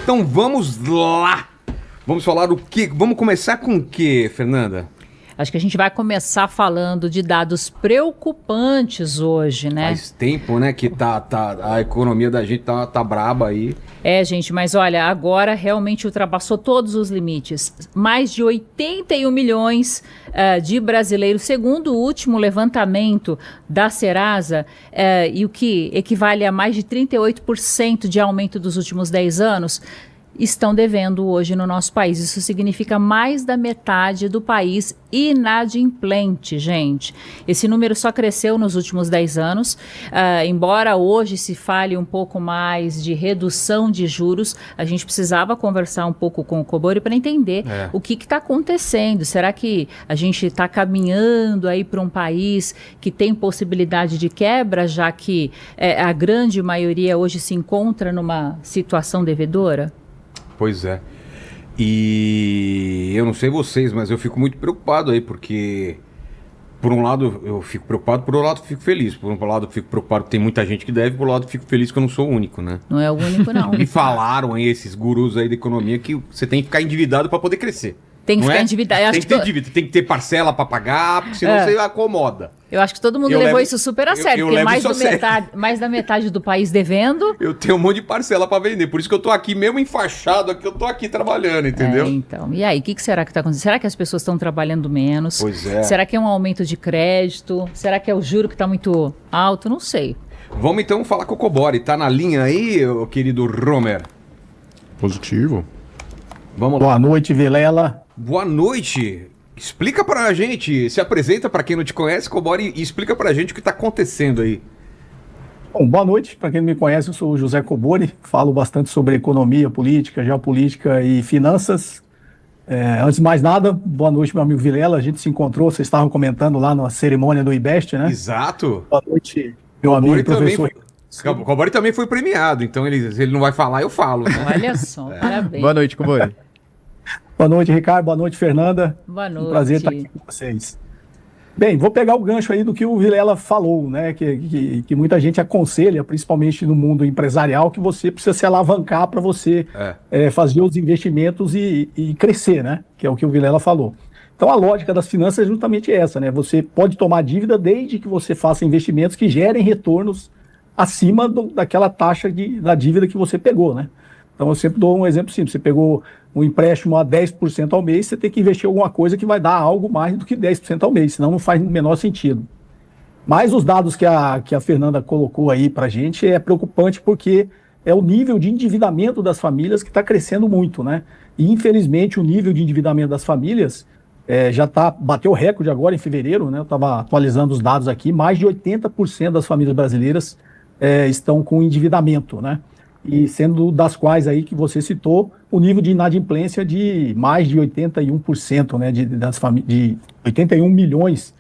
Então vamos lá. Vamos falar o quê? Vamos começar com o quê, Fernanda? Acho que a gente vai começar falando de dados preocupantes hoje, né? Faz tempo, né, que a economia da gente tá braba aí. Gente, mas olha, agora realmente ultrapassou todos os limites. Mais de 81 milhões de brasileiros, segundo o último levantamento da Serasa, e o que equivale a mais de 38% de aumento dos últimos 10 anos, estão devendo hoje no nosso país. Isso significa mais da metade do país inadimplente, gente. Esse número só cresceu nos últimos 10 anos. Embora hoje se fale um pouco mais de redução de juros, a gente precisava conversar um pouco com o Cobori para entender o que está acontecendo. Será que a gente está caminhando aí para um país que tem possibilidade de quebra, já que a grande maioria hoje se encontra numa situação devedora? Pois é. E eu não sei vocês, mas eu fico muito preocupado aí, porque por um lado eu fico preocupado, por outro lado eu fico feliz. Por um lado eu fico preocupado que tem muita gente que deve, por outro lado eu fico feliz que eu não sou o único, né? Não é o único, não. Me falaram aí, esses gurus aí da economia, que você tem que ficar endividado para poder crescer. Tem que ficar endividado. Tem que ter dívida, tem que ter parcela para pagar, porque senão você acomoda. Eu acho que todo mundo levou isso super a sério, porque mais da metade do país devendo. Eu tenho um monte de parcela para vender, por isso que eu tô aqui, mesmo enfaixado aqui, eu tô aqui trabalhando, entendeu? Então, e aí, o que será que tá acontecendo? Será que as pessoas estão trabalhando menos? Pois é. Será que é um aumento de crédito? Será que é o juro que tá muito alto? Não sei. Vamos então falar com o Cobori. Tá na linha aí, o querido Romer? Positivo. Vamos lá. Boa noite, Vilela. Boa noite. Explica pra gente, se apresenta pra quem não te conhece, Cobori, e explica pra gente o que tá acontecendo aí. Bom, boa noite. Para quem não me conhece, eu sou o José Cobori, falo bastante sobre economia, política, geopolítica e finanças. Antes de mais nada, boa noite, meu amigo Vilela. A gente se encontrou, vocês estavam comentando lá na cerimônia do IBEST, né? Exato. Boa noite, meu amigo professor. O Cobori também foi premiado, então ele não vai falar, eu falo. Né? Olha só, parabéns. Boa noite, Cobori. Boa noite, Ricardo. Boa noite, Fernanda. Boa noite. Um prazer estar aqui com vocês. Bem, vou pegar o gancho aí do que o Vilela falou, né? Que muita gente aconselha, principalmente no mundo empresarial, que você precisa se alavancar para você fazer os investimentos e crescer, né? Que é o que o Vilela falou. Então, a lógica das finanças é justamente essa, né? Você pode tomar dívida desde que você faça investimentos que gerem retornos acima daquela taxa da dívida que você pegou, né? Então, eu sempre dou um exemplo simples. Você pegou um empréstimo a 10% ao mês, você tem que investir em alguma coisa que vai dar algo mais do que 10% ao mês, senão não faz o menor sentido. Mas os dados que a Fernanda colocou aí para a gente é preocupante, porque é o nível de endividamento das famílias que está crescendo muito, né? E, infelizmente, o nível de endividamento das famílias bateu recorde agora em fevereiro, né? Eu estava atualizando os dados aqui, mais de 80% das famílias brasileiras estão com endividamento, né? E sendo das quais aí que você citou, o nível de inadimplência de mais de 81%, né, de 81 milhões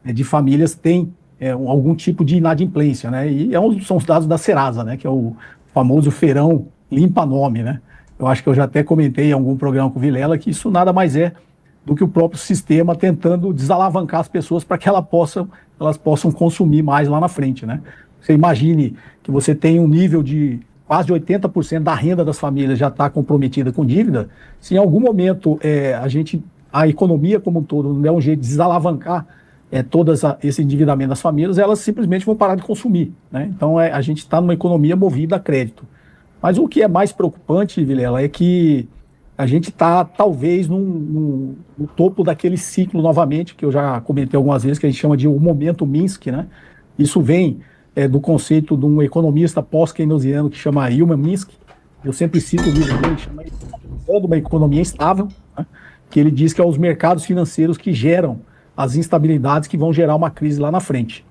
de famílias têm algum tipo de inadimplência, né, e são os dados da Serasa, né, que é o famoso feirão limpa-nome, né. Eu acho que eu já até comentei em algum programa com o Vilela que isso nada mais é do que o próprio sistema tentando desalavancar as pessoas para que elas possam consumir mais lá na frente, né. Você imagine que você tem um nível de quase 80% da renda das famílias já está comprometida com dívida. Se em algum momento a economia como um todo não der um jeito de desalavancar todo esse endividamento das famílias, elas simplesmente vão parar de consumir, né? Então a gente está numa economia movida a crédito. Mas o que é mais preocupante, Vilela, é que a gente está talvez no topo daquele ciclo novamente, que eu já comentei algumas vezes, que a gente chama de o momento Minsky, né? Isso vem do conceito de um economista pós-keynesiano que chama Ilman Minsky. Eu sempre cito o livro dele, chama uma economia instável, né? Que ele diz que é os mercados financeiros que geram as instabilidades que vão gerar uma crise lá na frente.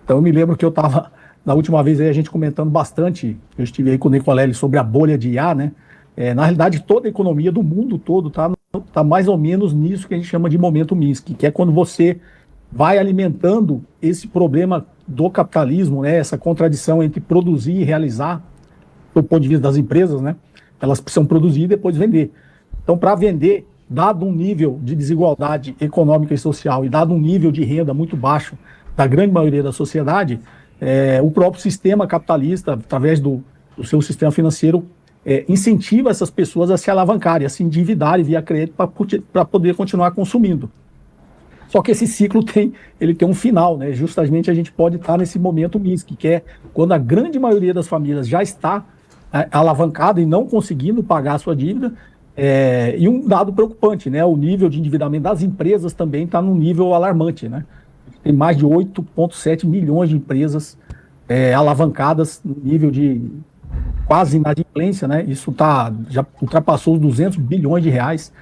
Então eu me lembro que eu estava, na última vez aí a gente comentando bastante, eu estive aí com o Nicolelli sobre a bolha de IA, né? Na realidade toda a economia do mundo todo tá mais ou menos nisso que a gente chama de momento Minsky, que é quando você vai alimentando esse problema do capitalismo, né, essa contradição entre produzir e realizar, do ponto de vista das empresas, né, elas precisam produzir e depois vender. Então, para vender, dado um nível de desigualdade econômica e social e dado um nível de renda muito baixo da grande maioria da sociedade, o próprio sistema capitalista, através do seu sistema financeiro, incentiva essas pessoas a se alavancarem, a se endividarem via crédito para poder continuar consumindo. Só que esse ciclo ele tem um final, né? Justamente a gente pode estar nesse momento MISC, que é quando a grande maioria das famílias já está alavancada e não conseguindo pagar a sua dívida. E um dado preocupante, né? O nível de endividamento das empresas também está num nível alarmante, né? Tem mais de 8,7 milhões de empresas alavancadas no nível de quase inadimplência, né? Isso já ultrapassou os 200 bilhões de reais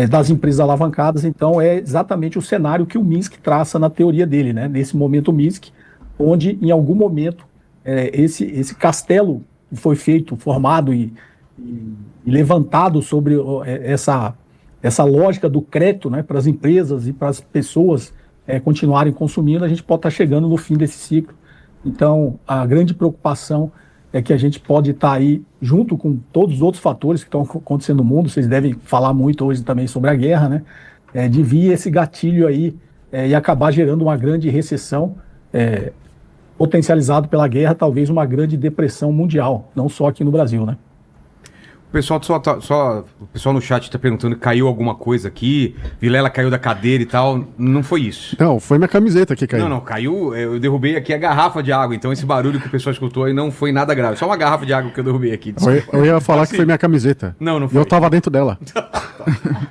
das empresas alavancadas. Então é exatamente o cenário que o Minsky traça na teoria dele, né? Nesse momento Minsky, onde em algum momento esse castelo que foi formado e levantado sobre essa lógica do crédito, né, para as empresas e para as pessoas continuarem consumindo, a gente pode estar chegando no fim desse ciclo. Então, a grande preocupação é que a gente pode estar aí, junto com todos os outros fatores que estão acontecendo no mundo, vocês devem falar muito hoje também sobre a guerra, né, de vir esse gatilho aí e acabar gerando uma grande recessão, potencializado pela guerra, talvez uma grande depressão mundial, não só aqui no Brasil, né? O pessoal o pessoal no chat está perguntando que caiu alguma coisa aqui, Vilela caiu da cadeira e tal. Não foi isso. Não, foi minha camiseta que caiu. Não, caiu. Eu derrubei aqui a garrafa de água, então esse barulho que o pessoal escutou aí não foi nada grave. Só uma garrafa de água que eu derrubei aqui. Eu ia falar que foi minha camiseta. Não foi. E eu tava dentro dela.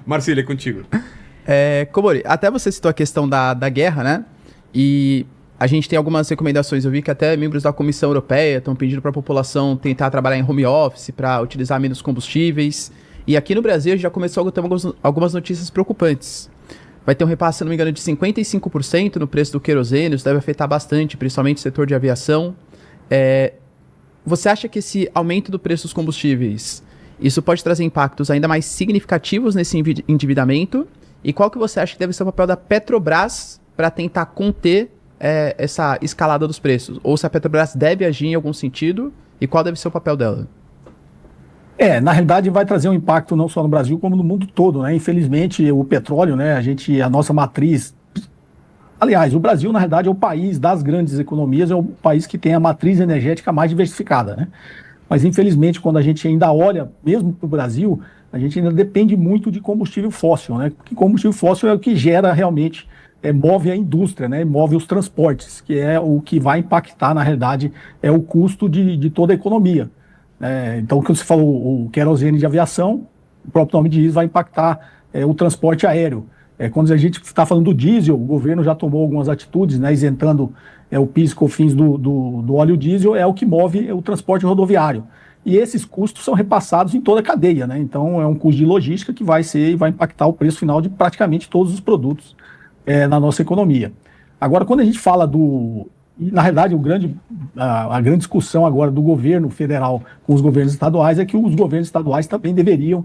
Marcília, é contigo. Komori, até você citou a questão da guerra, né? E a gente tem algumas recomendações. Eu vi que até membros da Comissão Europeia estão pedindo para a população tentar trabalhar em home office para utilizar menos combustíveis. E aqui no Brasil já começou a ter algumas notícias preocupantes. Vai ter um repasse, se não me engano, de 55% no preço do querosene. Isso deve afetar bastante, principalmente o setor de aviação. Você acha que esse aumento do preço dos combustíveis, isso pode trazer impactos ainda mais significativos nesse endividamento? E qual que você acha que deve ser o papel da Petrobras para tentar conter essa escalada dos preços? Ou se a Petrobras deve agir em algum sentido, e qual deve ser o papel dela? Na realidade vai trazer um impacto não só no Brasil, como no mundo todo, né? Infelizmente, o petróleo, né, a nossa matriz... Aliás, o Brasil, na realidade, é o país das grandes economias, é o país que tem a matriz energética mais diversificada, né? Mas, infelizmente, quando a gente ainda olha, mesmo para o Brasil, a gente ainda depende muito de combustível fóssil, né? Porque combustível fóssil é o que gera realmente... move a indústria, né? Move os transportes, que é o que vai impactar, na realidade, o custo de toda a economia. Então, quando você falou o querosene de aviação, o próprio nome diz, vai impactar o transporte aéreo. Quando a gente está falando do diesel, o governo já tomou algumas atitudes, né, isentando o PIS e COFINS do óleo diesel, é o que move o transporte rodoviário. E esses custos são repassados em toda a cadeia, né? Então, é um custo de logística que vai impactar o preço final de praticamente todos os produtos na nossa economia. Agora, quando a gente fala na realidade, a grande discussão agora do governo federal com os governos estaduais é que os governos estaduais também deveriam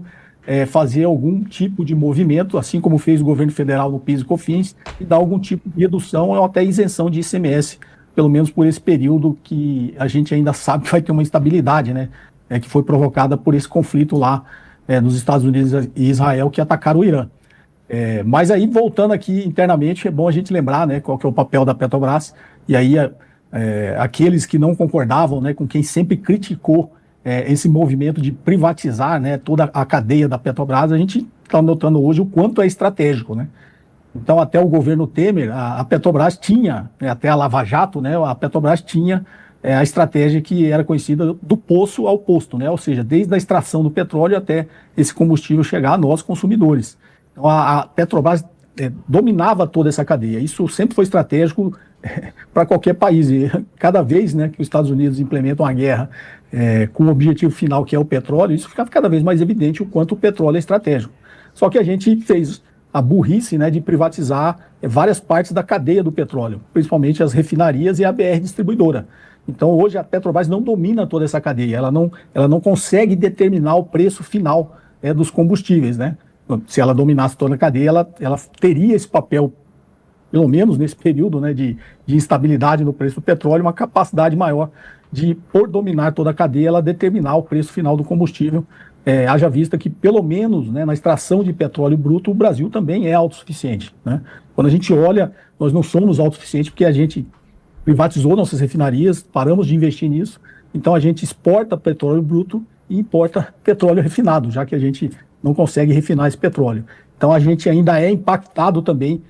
fazer algum tipo de movimento, assim como fez o governo federal no PIS e COFINS, e dar algum tipo de redução ou até isenção de ICMS, pelo menos por esse período que a gente ainda sabe que vai ter uma instabilidade, né? Que foi provocada por esse conflito lá nos Estados Unidos e Israel, que atacaram o Irã. Mas aí, voltando aqui internamente, é bom a gente lembrar, né, qual que é o papel da Petrobras, e aí aqueles que não concordavam, né, com quem sempre criticou esse movimento de privatizar, né, toda a cadeia da Petrobras, a gente está notando hoje o quanto é estratégico, né? Então, até o governo Temer, a Petrobras tinha, até a Lava Jato, né, a Petrobras tinha a estratégia que era conhecida do poço ao posto, né? Ou seja, desde a extração do petróleo até esse combustível chegar a nós, consumidores. Então, a Petrobras dominava toda essa cadeia. Isso sempre foi estratégico para qualquer país. E cada vez, né, que os Estados Unidos implementam a guerra com o objetivo final, que é o petróleo, isso fica cada vez mais evidente o quanto o petróleo é estratégico. Só que a gente fez a burrice, né, de privatizar várias partes da cadeia do petróleo, principalmente as refinarias e a BR distribuidora. Então, hoje, a Petrobras não domina toda essa cadeia. Ela não consegue determinar o preço final dos combustíveis, né? Se ela dominasse toda a cadeia, ela teria esse papel, pelo menos nesse período, né, de instabilidade no preço do petróleo, uma capacidade maior de, por dominar toda a cadeia, ela determinar o preço final do combustível. Haja vista que, pelo menos, né, na extração de petróleo bruto, o Brasil também é autossuficiente, né? Quando a gente olha, nós não somos autossuficientes porque a gente privatizou nossas refinarias, paramos de investir nisso, então a gente exporta petróleo bruto e importa petróleo refinado, já que a gente não consegue refinar esse petróleo. Então a gente ainda é impactado também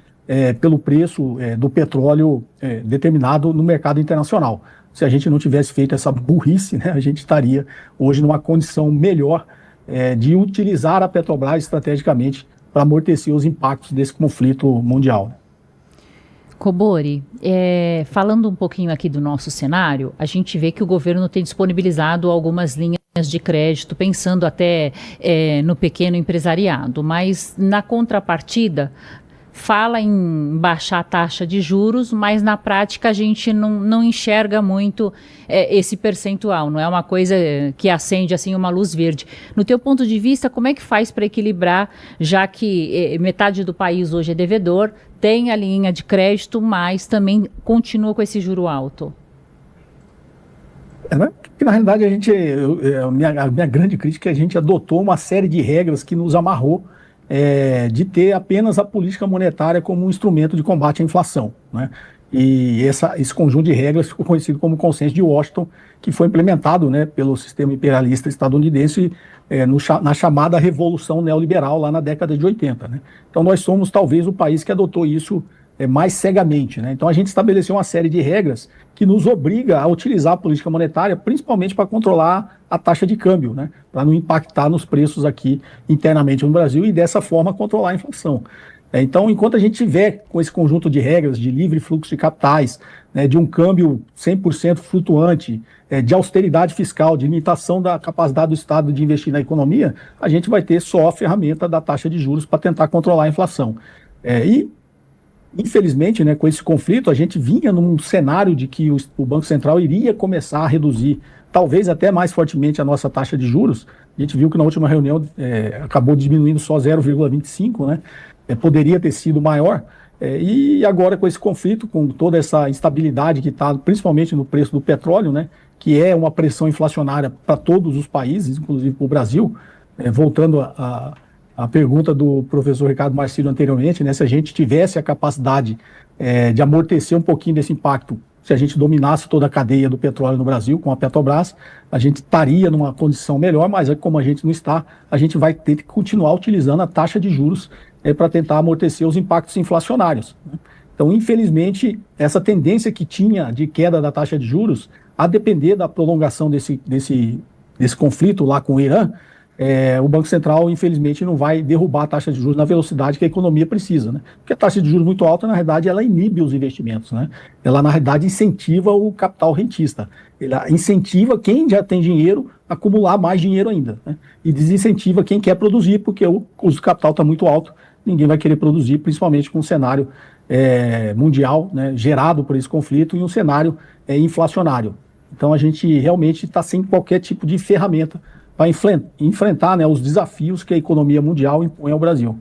pelo preço do petróleo determinado no mercado internacional. Se a gente não tivesse feito essa burrice, né, a gente estaria hoje numa condição melhor de utilizar a Petrobras estrategicamente para amortecer os impactos desse conflito mundial. Cobori, falando um pouquinho aqui do nosso cenário, a gente vê que o governo tem disponibilizado algumas linhas de crédito, pensando até no pequeno empresariado, mas na contrapartida fala em baixar a taxa de juros, mas na prática a gente não enxerga muito esse percentual, não é uma coisa que acende assim uma luz verde. No teu ponto de vista, como é que faz para equilibrar, já que metade do país hoje é devedor, tem a linha de crédito, mas também continua com esse juro alto? Na realidade, a minha grande crítica é que a gente adotou uma série de regras que nos amarrou de ter apenas a política monetária como um instrumento de combate à inflação, né? E esse conjunto de regras ficou conhecido como Consenso de Washington, que foi implementado, né, pelo sistema imperialista estadunidense na chamada Revolução Neoliberal lá na década de 80. Né? Então nós somos talvez o país que adotou isso mais cegamente. Né? Então a gente estabeleceu uma série de regras que nos obriga a utilizar a política monetária, principalmente para controlar a taxa de câmbio, né? Para não impactar nos preços aqui internamente no Brasil e dessa forma controlar a inflação. Então, enquanto a gente tiver com esse conjunto de regras de livre fluxo de capitais, né, de um câmbio 100% flutuante, de austeridade fiscal, de limitação da capacidade do Estado de investir na economia, a gente vai ter só a ferramenta da taxa de juros para tentar controlar a inflação. Infelizmente, né, com esse conflito, a gente vinha num cenário de que o Banco Central iria começar a reduzir, talvez até mais fortemente, a nossa taxa de juros. A gente viu que na última reunião acabou diminuindo só 0,25, né? Poderia ter sido maior. E agora com esse conflito, com toda essa instabilidade que está, principalmente no preço do petróleo, né, que é uma pressão inflacionária para todos os países, inclusive para o Brasil, voltando a pergunta do professor Ricardo Marcílio anteriormente, né, se a gente tivesse a capacidade de amortecer um pouquinho desse impacto, se a gente dominasse toda a cadeia do petróleo no Brasil com a Petrobras, a gente estaria numa condição melhor, mas como a gente não está, a gente vai ter que continuar utilizando a taxa de juros para tentar amortecer os impactos inflacionários. Né? Então, infelizmente, essa tendência que tinha de queda da taxa de juros, a depender da prolongação desse conflito lá com o Irã, o Banco Central, infelizmente, não vai derrubar a taxa de juros na velocidade que a economia precisa, né? Porque a taxa de juros muito alta, na realidade, ela inibe os investimentos, né? Ela, na realidade, incentiva o capital rentista. Ela incentiva quem já tem dinheiro a acumular mais dinheiro ainda, né? E desincentiva quem quer produzir, porque o custo do capital está muito alto, ninguém vai querer produzir, principalmente com um cenário mundial, né, gerado por esse conflito e um cenário inflacionário. Então, a gente realmente está sem qualquer tipo de ferramenta para enfrentar, né, os desafios que a economia mundial impõe ao Brasil.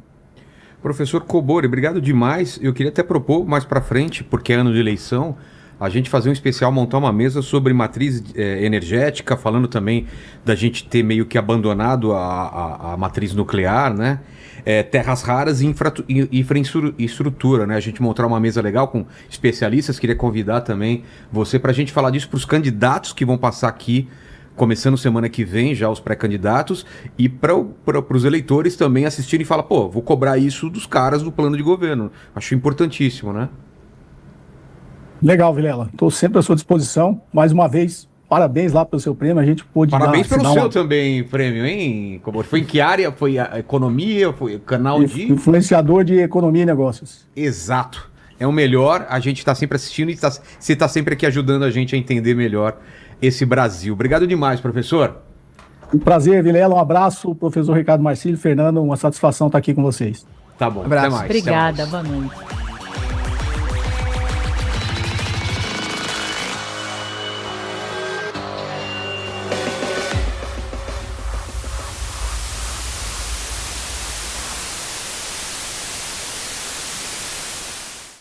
Professor Cobori, obrigado demais. Eu queria até propor mais para frente, porque é ano de eleição, a gente fazer um especial, montar uma mesa sobre matriz energética, falando também da gente ter meio que abandonado a matriz nuclear, né? Terras raras e infraestrutura, né? A gente montar uma mesa legal com especialistas. Queria convidar também você para a gente falar disso para os candidatos que vão passar aqui, começando semana que vem, já os pré-candidatos, e para os eleitores também assistirem e falar, vou cobrar isso dos caras do plano de governo. Acho importantíssimo, né? Legal, Vilela. Estou sempre à sua disposição. Mais uma vez, parabéns lá pelo seu prêmio. A gente pôde Parabéns pelo seu também prêmio, hein? Foi em que área? Foi a economia? Foi o canal de... Influenciador de economia e negócios. Exato. É o melhor. A gente está sempre assistindo e você está sempre aqui ajudando a gente a entender melhor esse Brasil. Obrigado demais, professor. Um prazer, Vilela. Um abraço, professor Ricardo Marcílio. Fernando, uma satisfação estar aqui com vocês. Tá bom. Abraço. Até mais. Obrigada, até mais. boa noite.